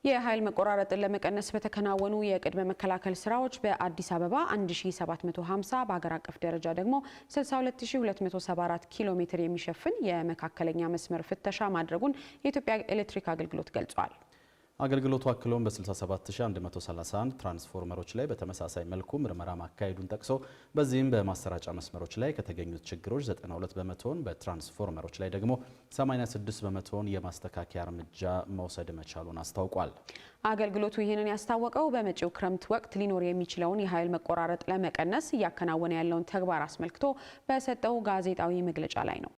የኃይል መቆራረጥን ለመቀነስ በተከናወኑ የቅድመ መከላከል ስራዎች በአዲስ አበባ 1750 በአገር አቀፍ ደረጃ ደግሞ 62274 ኪሎ ሜትር የሚሸፍን የመካከለኛ መስመር ፍተሻ ማድረጉን የኢትዮጵያ ኤሌክትሪክ አገልግሎት ገልጿል። አገልግሎቱ አክሎም በ67131 ትራንስፎርመሮች ላይ በተመሳሳይ መልኩ ምርመራ ማካሄዱን ጠቅሶ በዚህም በማሰራጫ መስመሮች ላይ ከተገኙት ችግሮች 92 በመቶን በትራንስፎርመሮች ላይ ደግሞ 86 በመቶን የማስተካከያ እርምጃ መውሰድ መቻሉን አስታውቋል። አገልግሎቱ ይህንን ያስታወቀው በመጪው ክረምት ወቅት ሊኖር የሚችለውን የኃይል መቆራረጥ ለመቀነስ እያከናወነ ያለውን ተግባር አስመልክቶ በሰጠው ጋዜጣዊ መግለጫ ላይ ነው።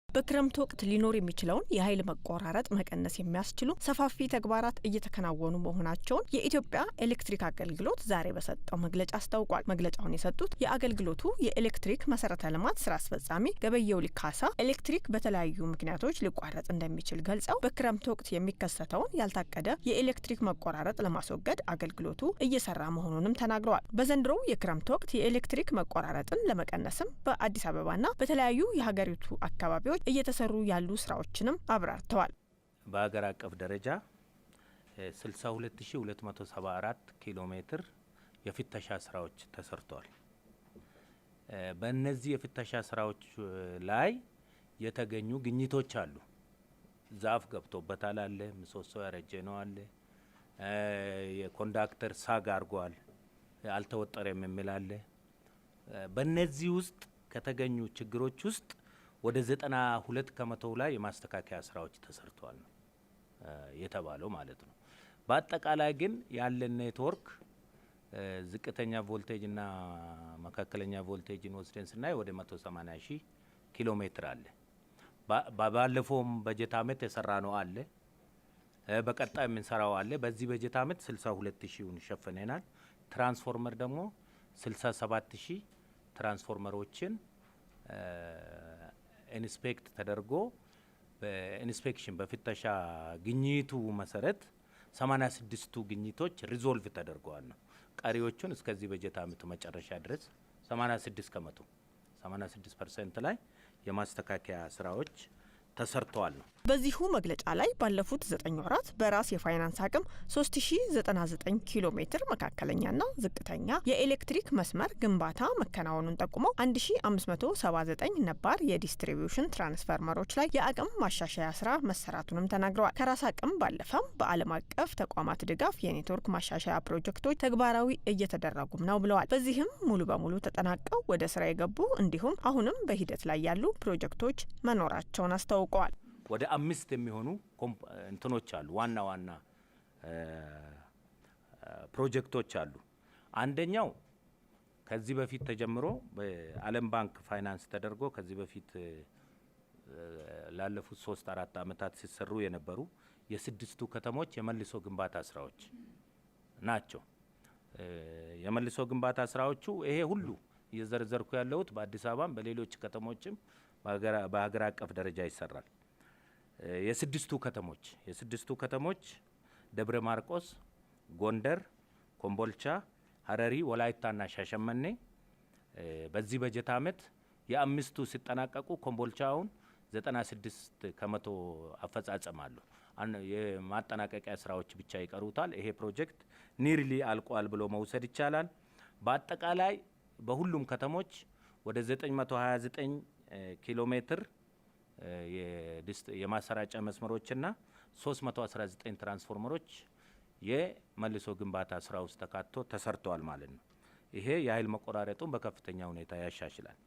በክረምት ወቅት ሊኖር የሚችለውን የኃይል መቆራረጥ መቀነስ የሚያስችሉ ሰፋፊ ተግባራት እየተከናወኑ መሆናቸውን የኢትዮጵያ ኤሌክትሪክ አገልግሎት ዛሬ በሰጠው መግለጫ አስታውቋል። መግለጫውን የሰጡት የአገልግሎቱ የኤሌክትሪክ መሰረተ ልማት ስራ አስፈጻሚ ገበየው ሊካሳ ኤሌክትሪክ በተለያዩ ምክንያቶች ሊቋረጥ እንደሚችል ገልጸው በክረምት ወቅት የሚከሰተውን ያልታቀደ የኤሌክትሪክ መቆራረጥ ለማስወገድ አገልግሎቱ እየሰራ መሆኑንም ተናግረዋል። በዘንድሮው የክረምት ወቅት የኤሌክትሪክ መቆራረጥን ለመቀነስም በአዲስ አበባና በተለያዩ የሀገሪቱ አካባቢዎች እየተሰሩ ያሉ ስራዎችንም አብራርተዋል። በአገር አቀፍ ደረጃ 62274 ኪሎ ሜትር የፍተሻ ስራዎች ተሰርተዋል። በእነዚህ የፍተሻ ስራዎች ላይ የተገኙ ግኝቶች አሉ። ዛፍ ገብቶበታል አለ፣ ምሰሶ ያረጀ ነው አለ፣ የኮንዳክተር ሳግ አርጓል፣ አልተወጠረም የሚል አለ። በእነዚህ ውስጥ ከተገኙ ችግሮች ውስጥ ወደ 92 ከመቶ ላይ የማስተካከያ ስራዎች ተሰርተዋል ነው የተባለው ማለት ነው። በአጠቃላይ ግን ያለን ኔትወርክ ዝቅተኛ ቮልቴጅ እና መካከለኛ ቮልቴጅን ወስደን ስናይ ወደ 180 ሺህ ኪሎ ሜትር አለ። ባለፈውም በጀት አመት የሰራ ነው አለ፣ በቀጣይ የምንሰራው አለ። በዚህ በጀት አመት 62 ሺህን ሸፍነናል። ትራንስፎርመር ደግሞ 67 ሺህ ትራንስፎርመሮችን ኢንስፔክት ተደርጎ በኢንስፔክሽን በፍተሻ ግኝቱ መሰረት 86ቱ ግኝቶች ሪዞልቭ ተደርገዋል ነው። ቀሪዎቹን እስከዚህ በጀት አመት መጨረሻ ድረስ 86% ላይ የማስተካከያ ስራዎች ተሰርተዋል ነው። በዚሁ መግለጫ ላይ ባለፉት 9 ወራት በራስ የፋይናንስ አቅም 3099 ኪሎ ሜትር መካከለኛና ዝቅተኛ የኤሌክትሪክ መስመር ግንባታ መከናወኑን ጠቁመው 1579 ነባር የዲስትሪቢዩሽን ትራንስፎርመሮች ላይ የአቅም ማሻሻያ ስራ መሰራቱንም ተናግረዋል። ከራስ አቅም ባለፈም በዓለም አቀፍ ተቋማት ድጋፍ የኔትወርክ ማሻሻያ ፕሮጀክቶች ተግባራዊ እየተደረጉም ነው ብለዋል። በዚህም ሙሉ በሙሉ ተጠናቀው ወደ ስራ የገቡ እንዲሁም አሁንም በሂደት ላይ ያሉ ፕሮጀክቶች መኖራቸውን አስታውቀዋል። ወደ 5 የሚሆኑ እንትኖች አሉ። ዋና ዋና ፕሮጀክቶች አሉ። አንደኛው ከዚህ በፊት ተጀምሮ በዓለም ባንክ ፋይናንስ ተደርጎ ከዚህ በፊት ላለፉት 3-4 አመታት ሲሰሩ የነበሩ የስድስቱ ከተሞች የመልሶ ግንባታ ስራዎች ናቸው። የመልሶ ግንባታ ስራዎቹ ይሄ ሁሉ እየዘረዘርኩ ያለሁት በአዲስ አበባም በሌሎች ከተሞችም በሀገር አቀፍ ደረጃ ይሰራል። የስድስቱ ከተሞች ደብረ ማርቆስ፣ ጎንደር፣ ኮምቦልቻ፣ ሀረሪ፣ ወላይታና ሻሸመኔ በዚህ በጀት አመት የአምስቱ ሲጠናቀቁ ኮምቦልቻውን 96 ከመቶ አፈጻጸም አሉ። የማጠናቀቂያ ስራዎች ብቻ ይቀሩታል። ይሄ ፕሮጀክት ኒርሊ አልቋል ብሎ መውሰድ ይቻላል። በአጠቃላይ በሁሉም ከተሞች ወደ 929 ኪሎ ሜትር የማሰራጫ መስመሮችና 319 ትራንስፎርመሮች የመልሶ ግንባታ ስራ ውስጥ ተካቶ ተሰርተዋል ማለት ነው። ይሄ የኃይል መቆራረጡን በከፍተኛ ሁኔታ ያሻሽላል።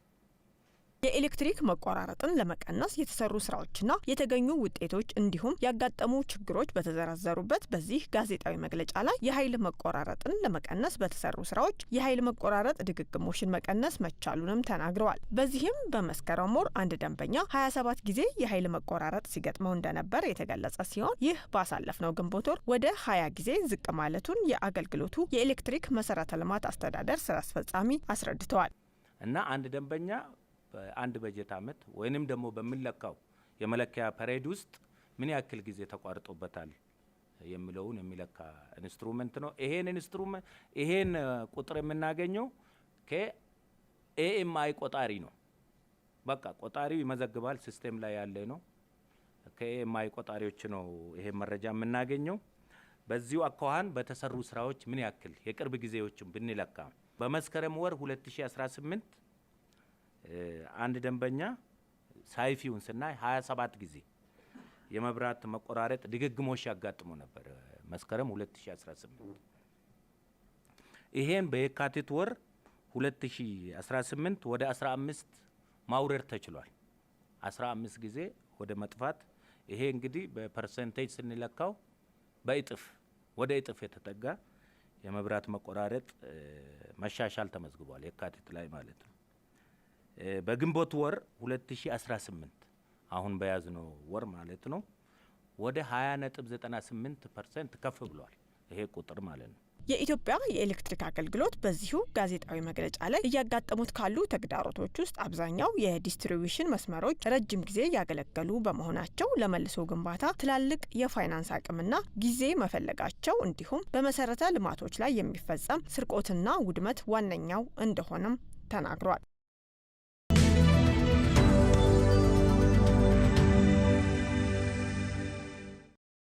የኤሌክትሪክ መቆራረጥን ለመቀነስ የተሰሩ ስራዎችና የተገኙ ውጤቶች እንዲሁም ያጋጠሙ ችግሮች በተዘረዘሩበት በዚህ ጋዜጣዊ መግለጫ ላይ የኃይል መቆራረጥን ለመቀነስ በተሰሩ ስራዎች የኃይል መቆራረጥ ድግግሞሽን መቀነስ መቻሉንም ተናግረዋል። በዚህም በመስከረም ወር አንድ ደንበኛ 27 ጊዜ የኃይል መቆራረጥ ሲገጥመው እንደነበር የተገለጸ ሲሆን ይህ ባሳለፍነው ግንቦት ወር ወደ 20 ጊዜ ዝቅ ማለቱን የአገልግሎቱ የኤሌክትሪክ መሰረተ ልማት አስተዳደር ስራ አስፈጻሚ አስረድተዋል። እና አንድ ደንበኛ በአንድ በጀት አመት ወይንም ደግሞ በሚለካው የመለኪያ ፐሬድ ውስጥ ምን ያክል ጊዜ ተቋርጦበታል የሚለውን የሚለካ ኢንስትሩመንት ነው። ይሄን ቁጥር የምናገኘው ከኤኤምአይ ቆጣሪ ነው። በቃ ቆጣሪው ይመዘግባል፣ ሲስተም ላይ ያለ ነው። ከኤኤምአይ ቆጣሪዎች ነው ይሄ መረጃ የምናገኘው። በዚሁ አኳኋን በተሰሩ ስራዎች ምን ያክል የቅርብ ጊዜዎችን ብንለካ በመስከረም ወር 2018 አንድ ደንበኛ ሳይፊውን ስናይ 27 ጊዜ የመብራት መቆራረጥ ድግግሞሽ ያጋጥሙ ነበር መስከረም 2018። ይሄን በየካቲት ወር 2018 ወደ 15 ማውረድ ተችሏል። 15 ጊዜ ወደ መጥፋት። ይሄ እንግዲህ በፐርሰንቴጅ ስንለካው በእጥፍ ወደ እጥፍ የተጠጋ የመብራት መቆራረጥ መሻሻል ተመዝግቧል የካቲት ላይ ማለት ነው። በግንቦት ወር 2018 አሁን በያዝነው ወር ማለት ነው ወደ 20.98% ከፍ ብሏል ይሄ ቁጥር ማለት ነው። የኢትዮጵያ የኤሌክትሪክ አገልግሎት በዚሁ ጋዜጣዊ መግለጫ ላይ እያጋጠሙት ካሉ ተግዳሮቶች ውስጥ አብዛኛው የዲስትሪቢዩሽን መስመሮች ረጅም ጊዜ ያገለገሉ በመሆናቸው ለመልሶ ግንባታ ትላልቅ የፋይናንስ አቅምና ጊዜ መፈለጋቸው እንዲሁም በመሰረተ ልማቶች ላይ የሚፈጸም ስርቆትና ውድመት ዋነኛው እንደሆነም ተናግሯል።